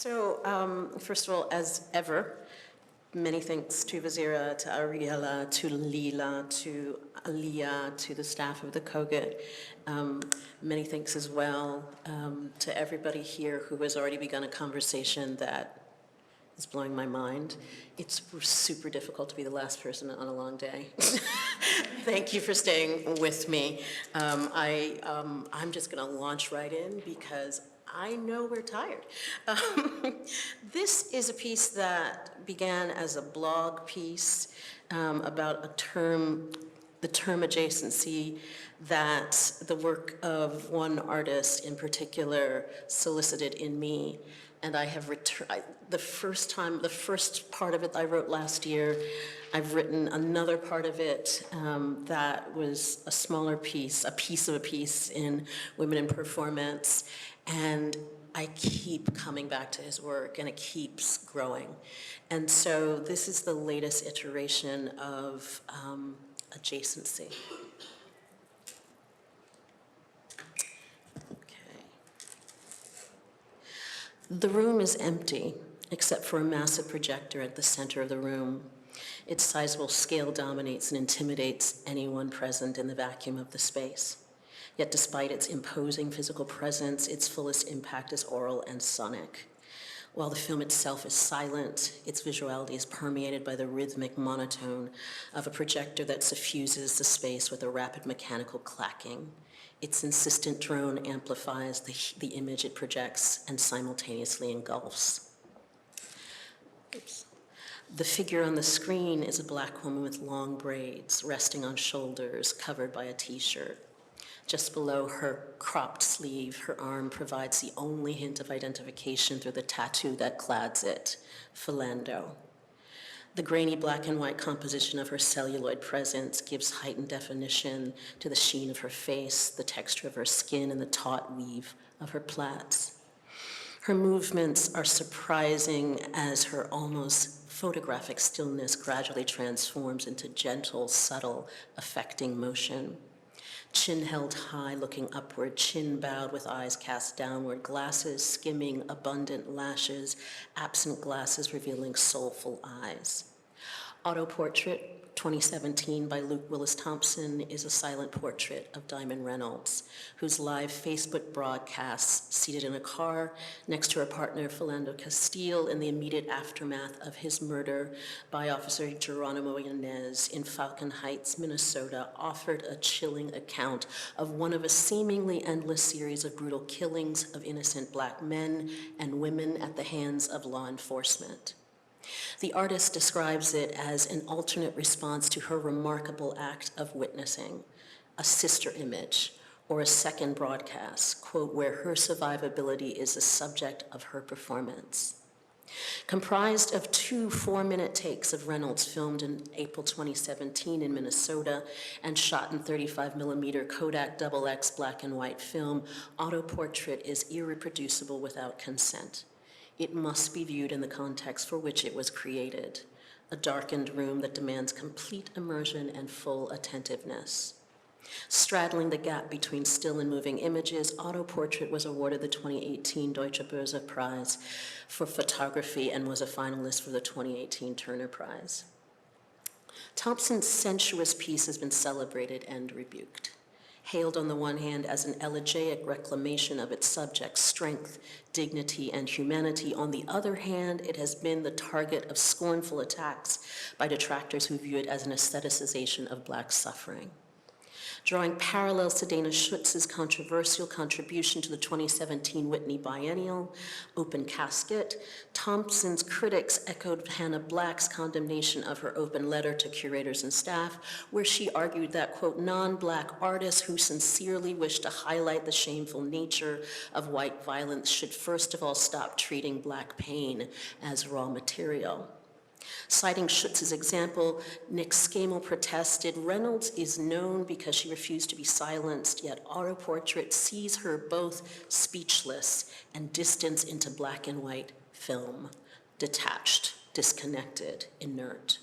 So, first of all, as ever, many thanks to Vazira, to Ariella, to Leela, to Aliyyah, to the staff of the Kogut. Many thanks as well to everybody here who has already begun a conversation that is blowing my mind. It's super difficult to be the last person on a long day. Thank you for staying with me. I'm just going to launch right in because I know we're tired. This is a piece that began as a blog piece about the term adjacency that the work of one artist in particular solicited in me. And I have the first part of it I wrote last year. I've written another part of it that was a smaller piece, a piece of a piece in Women in Performance. And I keep coming back to his work, and it keeps growing. And so this is the latest iteration of Adjacency. Okay. The room is empty, except for a massive projector at the center of the room. Its sizable scale dominates and intimidates anyone present in the vacuum of the space. Yet despite its imposing physical presence, its fullest impact is oral and sonic. While the film itself is silent, its visuality is permeated by the rhythmic monotone of a projector that suffuses the space with a rapid mechanical clacking. Its insistent drone amplifies the image it projects and simultaneously engulfs. Oops. The figure on the screen is a Black woman with long braids resting on shoulders covered by a t-shirt. Just below her cropped sleeve, her arm provides the only hint of identification through the tattoo that clads it, Philando. The grainy black and white composition of her celluloid presence gives heightened definition to the sheen of her face, the texture of her skin, and the taut weave of her plaits. Her movements are surprising as her almost photographic stillness gradually transforms into gentle, subtle, affecting motion. Chin held high, looking upward, chin bowed with eyes cast downward, glasses skimming abundant lashes, absent glasses revealing soulful eyes. Autoportrait 2017 by Willis Thompson is a silent portrait of Diamond Reynolds, whose live Facebook broadcasts seated in a car next to her partner Philando Castile in the immediate aftermath of his murder by Officer Geronimo Yanez in Falcon Heights, Minnesota, offered a chilling account of one of a seemingly endless series of brutal killings of innocent Black men and women at the hands of law enforcement. The artist describes it as an alternate response to her remarkable act of witnessing, a sister image, or a second broadcast, quote, where her survivability is the subject of her performance. Comprised of 2 4-minute takes of Reynolds filmed in April 2017 in Minnesota and shot in 35mm Kodak XX black and white film, Autoportrait is irreproducible without consent. It must be viewed in the context for which it was created, a darkened room that demands complete immersion and full attentiveness. Straddling the gap between still and moving images, Autoportrait was awarded the 2018 Deutsche Börse Prize for photography and was a finalist for the 2018 Turner Prize. Thompson's sensuous piece has been celebrated and rebuked. Hailed on the one hand as an elegiac reclamation of its subject's strength, dignity, and humanity, on the other hand, it has been the target of scornful attacks by detractors who view it as an aestheticization of Black suffering. Drawing parallels to Dana Schutz's controversial contribution to the 2017 Whitney Biennial, Open Casket, Thompson's critics echoed Hannah Black's condemnation of her open letter to curators and staff, where she argued that, quote, non-Black artists who sincerely wish to highlight the shameful nature of white violence should first of all stop treating Black pain as raw material. Citing Schutz's example, Nick Skamel protested, Reynolds is known because she refused to be silenced, yet Autoportrait sees her both speechless and distanced into black and white film, detached, disconnected, inert.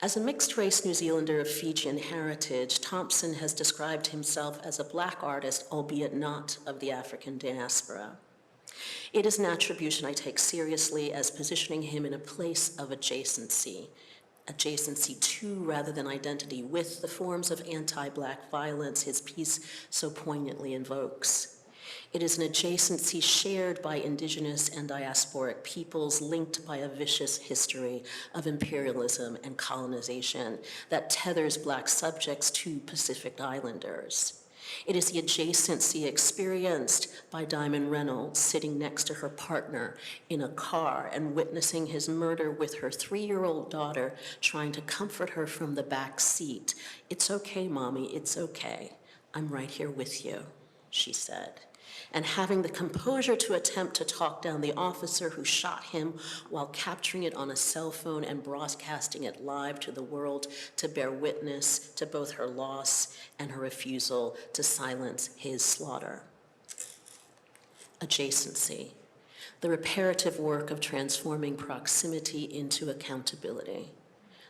As a mixed-race New Zealander of Fijian heritage, Thompson has described himself as a Black artist, albeit not of the African diaspora. It is an attribution I take seriously as positioning him in a place of adjacency to rather than identity with the forms of anti-Black violence his piece so poignantly invokes. It is an adjacency shared by indigenous and diasporic peoples linked by a vicious history of imperialism and colonization that tethers Black subjects to Pacific Islanders. It is the adjacency experienced by Diamond Reynolds sitting next to her partner in a car and witnessing his murder with her 3-year-old daughter trying to comfort her from the back seat. "It's okay, Mommy, it's okay. I'm right here with you," she said. And having the composure to attempt to talk down the officer who shot him while capturing it on a cell phone and broadcasting it live to the world to bear witness to both her loss and her refusal to silence his slaughter. Adjacency, the reparative work of transforming proximity into accountability,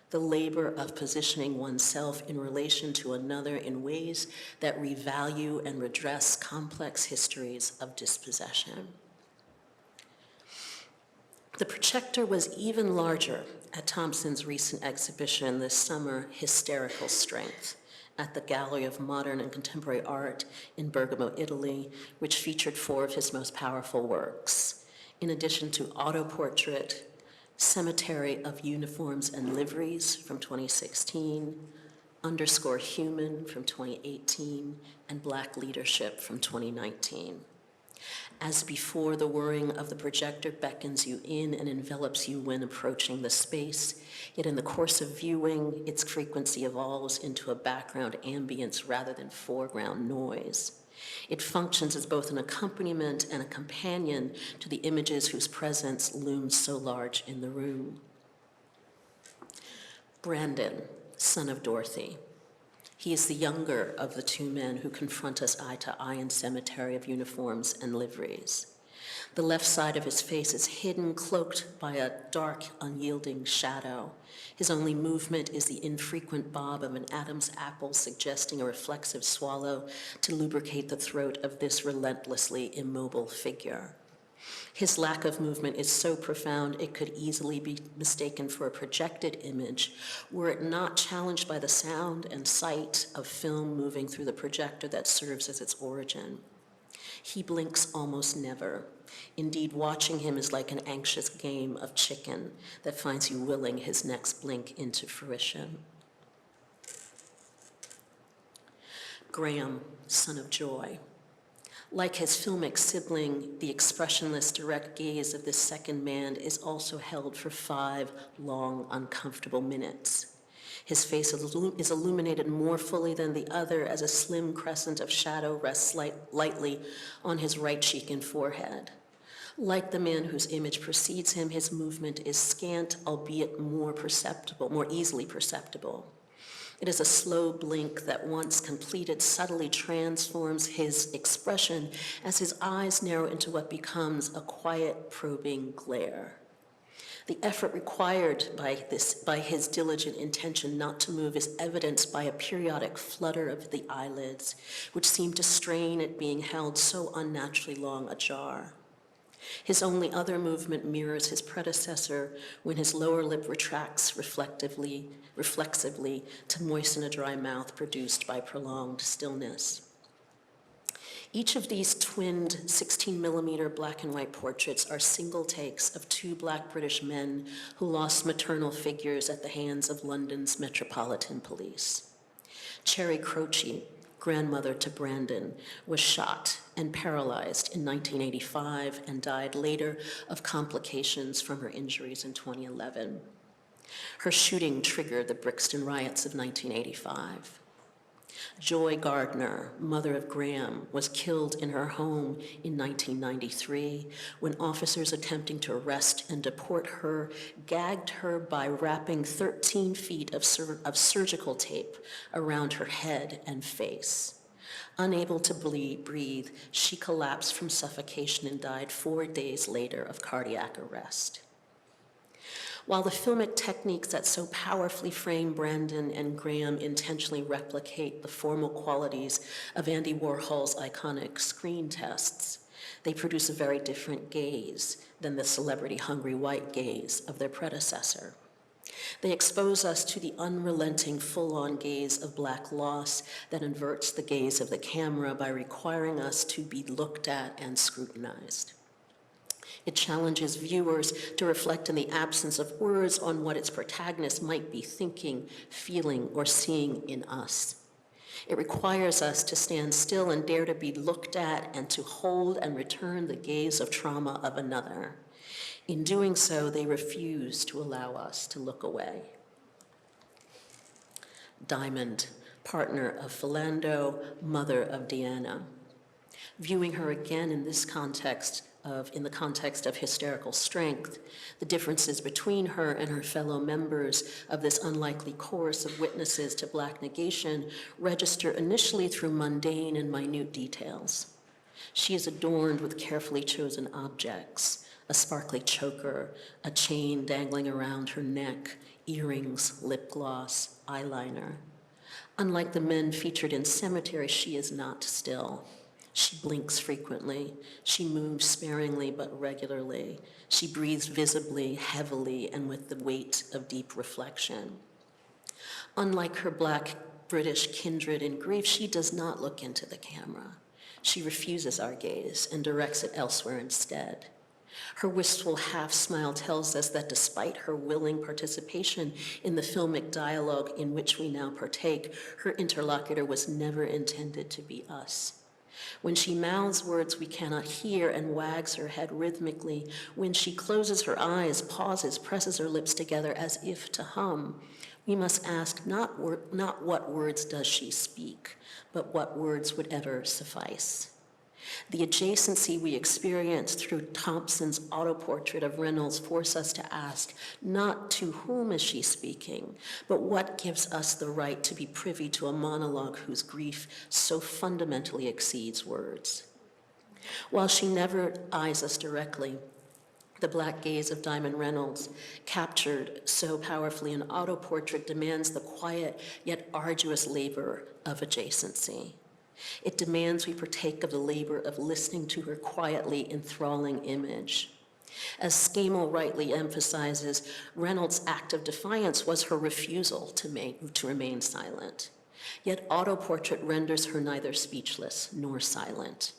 the labor of positioning oneself in relation to another in ways that revalue and redress complex histories of dispossession. The projector was even larger at Thompson's recent exhibition this summer, Hysterical Strength, at the Gallery of Modern and Contemporary Art in Bergamo, Italy, which featured 4 of his most powerful works. In addition to Autoportrait, Cemetery of Uniforms and Liveries from 2016, _Human from 2018, and Black Leadership from 2019. As before, the whirring of the projector beckons you in and envelops you when approaching the space, yet in the course of viewing, its frequency evolves into a background ambience rather than foreground noise. It functions as both an accompaniment and a companion to the images whose presence looms so large in the room. Brandon, son of Dorothy. He is the younger of the 2 men who confront us eye to eye in Cemetery of Uniforms and Liveries. The left side of his face is hidden, cloaked by a dark, unyielding shadow. His only movement is the infrequent bob of an Adam's apple, suggesting a reflexive swallow to lubricate the throat of this relentlessly immobile figure. His lack of movement is so profound it could easily be mistaken for a projected image were it not challenged by the sound and sight of film moving through the projector that serves as its origin. He blinks almost never. Indeed, watching him is like an anxious game of chicken that finds you willing his next blink into fruition. Graham, son of Joy. Like his filmic sibling, the expressionless direct gaze of this second man is also held for 5 long, uncomfortable minutes. His face is illuminated more fully than the other as a slim crescent of shadow rests lightly on his right cheek and forehead. Like the man whose image precedes him, his movement is scant, albeit more easily perceptible. It is a slow blink that, once completed, subtly transforms his expression as his eyes narrow into what becomes a quiet, probing glare. The effort required by his diligent intention not to move is evidenced by a periodic flutter of the eyelids, which seem to strain at being held so unnaturally long ajar. His only other movement mirrors his predecessor when his lower lip retracts reflexively to moisten a dry mouth produced by prolonged stillness. Each of these twinned 16mm black and white portraits are single takes of 2 Black British men who lost maternal figures at the hands of London's Metropolitan Police. Cherry Croce, grandmother to Brandon, was shot and paralyzed in 1985 and died later of complications from her injuries in 2011. Her shooting triggered the Brixton riots of 1985. Joy Gardner, mother of Graham, was killed in her home in 1993 when officers attempting to arrest and deport her gagged her by wrapping 13 feet of surgical tape around her head and face. Unable to breathe, she collapsed from suffocation and died 4 days later of cardiac arrest. While the filmic techniques that so powerfully frame Brandon and Graham intentionally replicate the formal qualities of Andy Warhol's iconic screen tests, They produce a very different gaze than the celebrity-hungry white gaze of their predecessor. They expose us to the unrelenting full-on gaze of Black loss that inverts the gaze of the camera by requiring us to be looked at and scrutinized. It challenges viewers to reflect in the absence of words on what its protagonist might be thinking, feeling, or seeing in us. It requires us to stand still and dare to be looked at and to hold and return the gaze of trauma of another. In doing so, they refuse to allow us to look away. Diamond, partner of Philando, mother of Deanna. Viewing her again in this context in the context of hysterical strength, the differences between her and her fellow members of this unlikely chorus of witnesses to Black negation register initially through mundane and minute details. She is adorned with carefully chosen objects, a sparkly choker, a chain dangling around her neck, earrings, lip gloss, eyeliner. Unlike the men featured in Cemetery, she is not still. She blinks frequently. She moves sparingly but regularly. She breathes visibly, heavily, and with the weight of deep reflection. Unlike her Black British kindred in grief, she does not look into the camera. She refuses our gaze and directs it elsewhere instead. Her wistful half-smile tells us that despite her willing participation in the filmic dialogue in which we now partake, her interlocutor was never intended to be us. When she mouths words we cannot hear and wags her head rhythmically, when she closes her eyes, pauses, presses her lips together as if to hum, we must ask not what words does she speak, but what words would ever suffice. The adjacency we experience through Thompson's autoportrait of Reynolds force us to ask not to whom is she speaking, but what gives us the right to be privy to a monologue whose grief so fundamentally exceeds words. While she never eyes us directly, the Black gaze of Diamond Reynolds, captured so powerfully in autoportrait, demands the quiet yet arduous labor of adjacency. It demands we partake of the labor of listening to her quietly enthralling image. As Scammell rightly emphasizes, Reynolds' act of defiance was her refusal to remain silent. Yet autoportrait renders her neither speechless nor silent.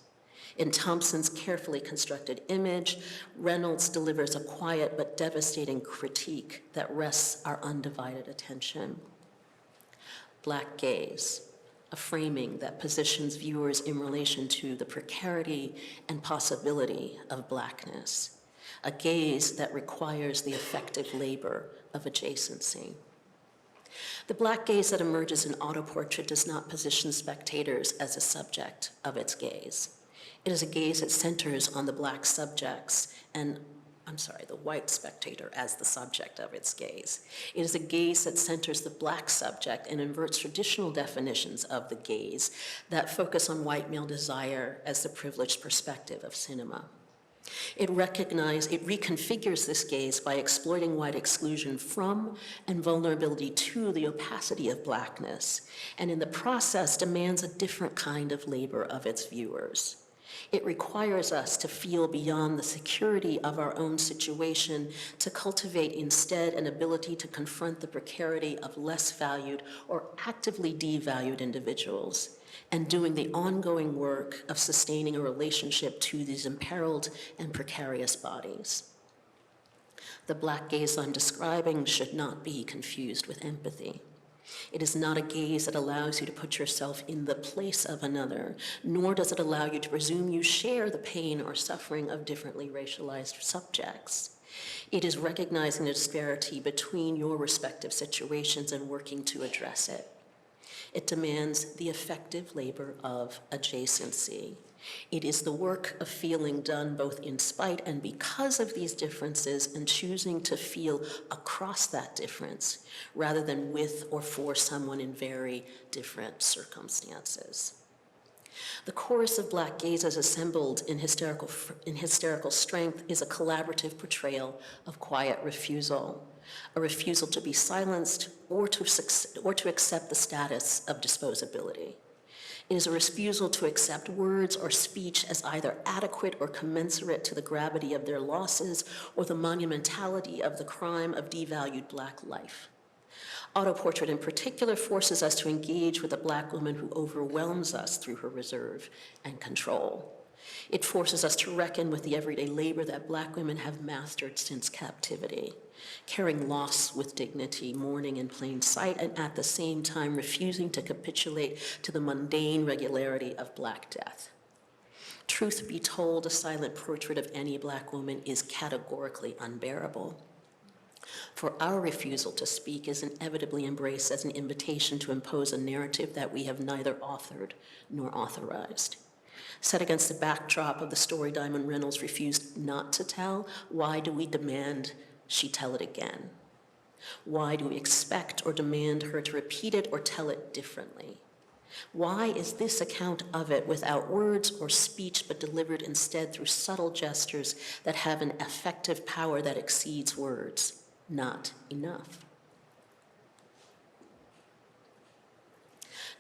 In Thompson's carefully constructed image, Reynolds delivers a quiet but devastating critique that rests our undivided attention. Black gaze, a framing that positions viewers in relation to the precarity and possibility of Blackness, a gaze that requires the effective labor of adjacency. The Black gaze that emerges in autoportrait does not position spectators as a subject of its gaze. It is a gaze that centers on the Black subjects and the white spectator as the subject of its gaze. It is a gaze that centers the Black subject and inverts traditional definitions of the gaze that focus on white male desire as the privileged perspective of cinema. It reconfigures this gaze by exploiting white exclusion from and vulnerability to the opacity of Blackness, and in the process demands a different kind of labor of its viewers. It requires us to feel beyond the security of our own situation, to cultivate instead an ability to confront the precarity of less valued or actively devalued individuals, and doing the ongoing work of sustaining a relationship to these imperiled and precarious bodies. The Black gaze I'm describing should not be confused with empathy. It is not a gaze that allows you to put yourself in the place of another, nor does it allow you to presume you share the pain or suffering of differently racialized subjects. It is recognizing the disparity between your respective situations and working to address it. It demands the effective labor of adjacency. It is the work of feeling done both in spite and because of these differences and choosing to feel across that difference rather than with or for someone in very different circumstances. The chorus of Black gazes assembled in hysterical strength is a collaborative portrayal of quiet refusal, a refusal to be silenced or to accept the status of disposability. It is a refusal to accept words or speech as either adequate or commensurate to the gravity of their losses or the monumentality of the crime of devalued Black life. Autoportrait in particular forces us to engage with a Black woman who overwhelms us through her reserve and control. It forces us to reckon with the everyday labor that Black women have mastered since captivity, carrying loss with dignity, mourning in plain sight, and at the same time refusing to capitulate to the mundane regularity of Black death. Truth be told, a silent portrait of any Black woman is categorically unbearable. For our refusal to speak is inevitably embraced as an invitation to impose a narrative that we have neither authored nor authorized. Set against the backdrop of the story Diamond Reynolds refused not to tell, why do we demand she tell it again? Why do we expect or demand her to repeat it or tell it differently? Why is this account of it without words or speech but delivered instead through subtle gestures that have an effective power that exceeds words? Not enough.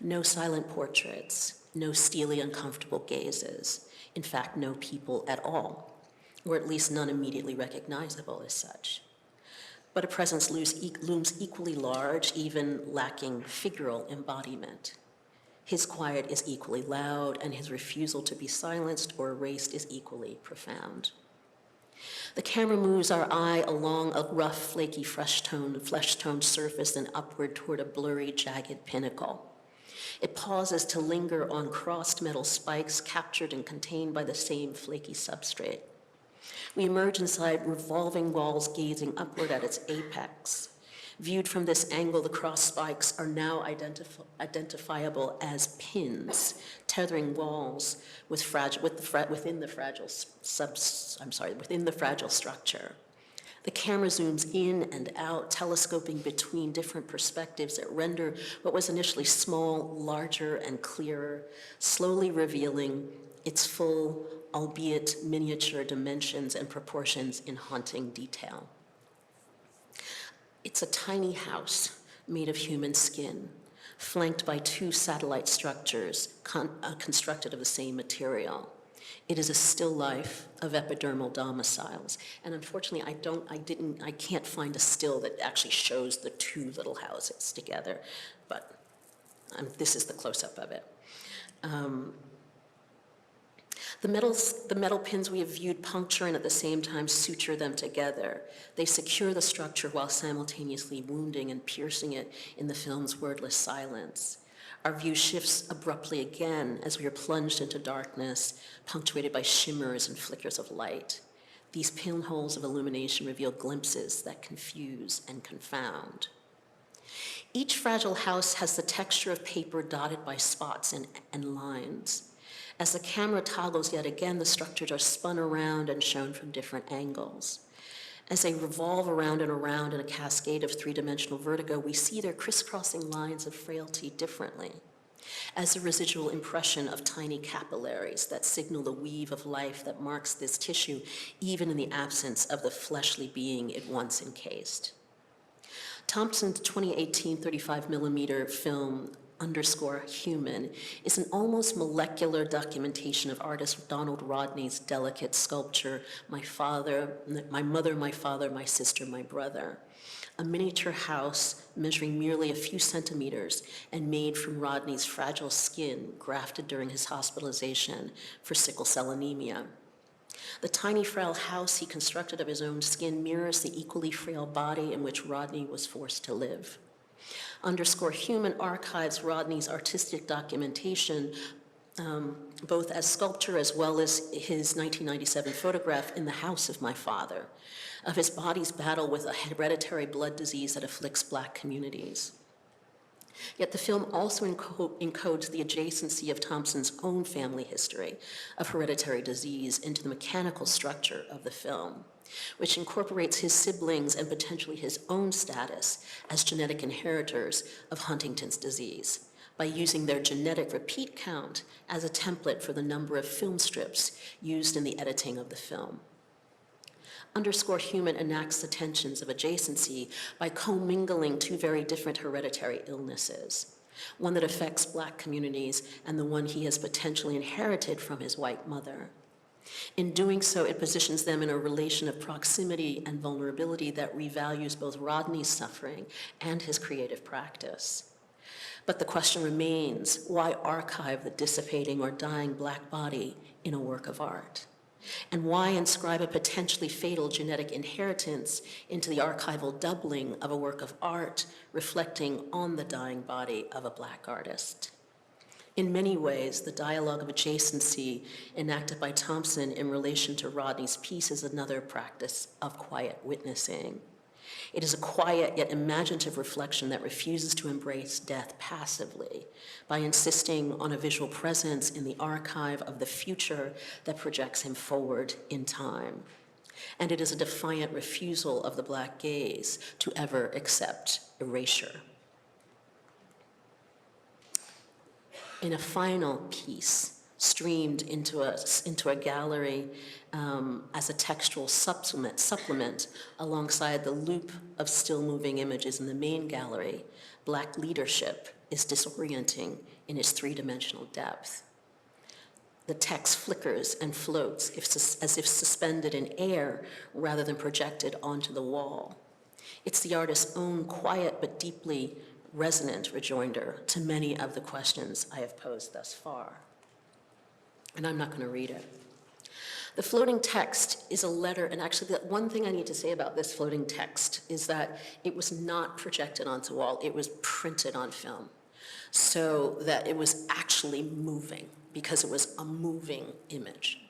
No silent portraits, no steely, uncomfortable gazes, in fact, no people at all, or at least none immediately recognizable as such. But a presence looms equally large, even lacking figural embodiment. His quiet is equally loud, and his refusal to be silenced or erased is equally profound. The camera moves our eye along a rough, flaky, flesh-toned surface and upward toward a blurry, jagged pinnacle. It pauses to linger on crossed metal spikes captured and contained by the same flaky substrate. We emerge inside revolving walls gazing upward at its apex. Viewed from this angle, the cross spikes are now identifiable as pins, tethering walls within the fragile structure. The camera zooms in and out, telescoping between different perspectives that render what was initially small, larger, and clearer, slowly revealing its full, albeit miniature dimensions and proportions in haunting detail. It's a tiny house made of human skin, flanked by two satellite structures constructed of the same material. It is a still life of epidermal domiciles. And unfortunately, I can't find a still that actually shows the two little houses together, but this is the close-up of it. The metal pins we have viewed puncture and at the same time suture them together. They secure the structure while simultaneously wounding and piercing it in the film's wordless silence. Our view shifts abruptly again as we are plunged into darkness, punctuated by shimmers and flickers of light. These pinholes of illumination reveal glimpses that confuse and confound. Each fragile house has the texture of paper dotted by spots and lines. As the camera toggles yet again, the structures are spun around and shown from different angles. As they revolve around and around in a cascade of three-dimensional vertigo, we see their crisscrossing lines of frailty differently, as a residual impression of tiny capillaries that signal the weave of life that marks this tissue, even in the absence of the fleshly being it once encased. Thompson's 2018 35mm film, _Human, is an almost molecular documentation of artist Donald Rodney's delicate sculpture, My Mother, My Father, My Sister, My Brother, a miniature house measuring merely a few centimeters and made from Rodney's fragile skin grafted during his hospitalization for sickle cell anemia. The tiny, frail house he constructed of his own skin mirrors the equally frail body in which Rodney was forced to live. _Human archives Rodney's artistic documentation, both as sculpture as well as his 1997 photograph In the House of My Father, of his body's battle with a hereditary blood disease that afflicts Black communities. Yet the film also encodes the adjacency of Thompson's own family history of hereditary disease into the mechanical structure of the film, which incorporates his siblings and potentially his own status as genetic inheritors of Huntington's disease by using their genetic repeat count as a template for the number of film strips used in the editing of the film. _Human enacts the tensions of adjacency by commingling two very different hereditary illnesses. one that affects Black communities and the one he has potentially inherited from his white mother. In doing so, it positions them in a relation of proximity and vulnerability that revalues both Rodney's suffering and his creative practice. But the question remains, why archive the dissipating or dying Black body in a work of art? And why inscribe a potentially fatal genetic inheritance into the archival doubling of a work of art reflecting on the dying body of a Black artist? In many ways, the dialogue of adjacency enacted by Thompson in relation to Rodney's piece is another practice of quiet witnessing. It is a quiet yet imaginative reflection that refuses to embrace death passively by insisting on a visual presence in the archive of the future that projects him forward in time. And it is a defiant refusal of the Black gaze to ever accept erasure. In a final piece, streamed into a gallery as a textual supplement alongside the loop of still-moving images in the main gallery, Black leadership is disorienting in its three-dimensional depth. The text flickers and floats as if suspended in air rather than projected onto the wall. It's the artist's own quiet but deeply resonant rejoinder to many of the questions I have posed thus far. And I'm not going to read it. The floating text is a letter, and actually the one thing I need to say about this floating text is that it was not projected onto a wall, it was printed on film, so that it was actually moving, because it was a moving image,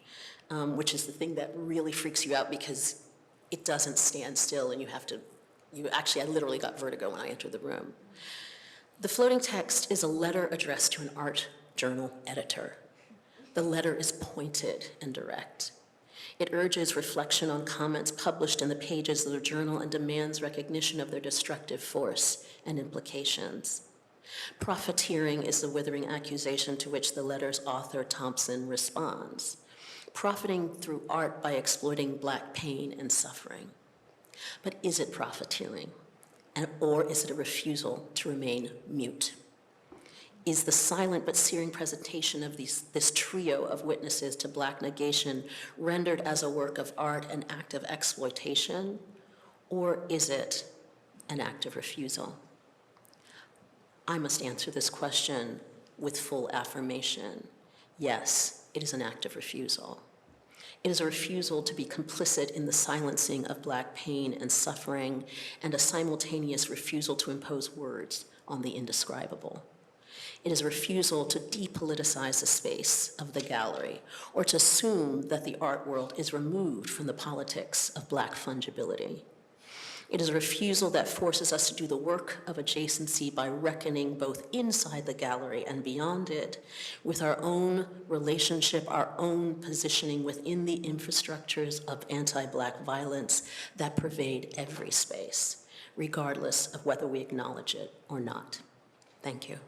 which is the thing that really freaks you out because it doesn't stand still and I literally got vertigo when I entered the room. The floating text is a letter addressed to an art journal editor. The letter is pointed and direct. It urges reflection on comments published in the pages of the journal and demands recognition of their destructive force and implications. Profiteering is the withering accusation to which the letter's author, Thompson, responds. Profiting through art by exploiting Black pain and suffering. But is it profiteering? Or is it a refusal to remain mute? Is the silent but searing presentation of this trio of witnesses to Black negation rendered as a work of art an act of exploitation? Or is it an act of refusal? I must answer this question with full affirmation. Yes, it is an act of refusal. It is a refusal to be complicit in the silencing of Black pain and suffering, and a simultaneous refusal to impose words on the indescribable. It is a refusal to depoliticize the space of the gallery, or to assume that the art world is removed from the politics of Black fungibility. It is a refusal that forces us to do the work of adjacency by reckoning both inside the gallery and beyond it with our own relationship, our own positioning within the infrastructures of anti-Black violence that pervade every space, regardless of whether we acknowledge it or not. Thank you.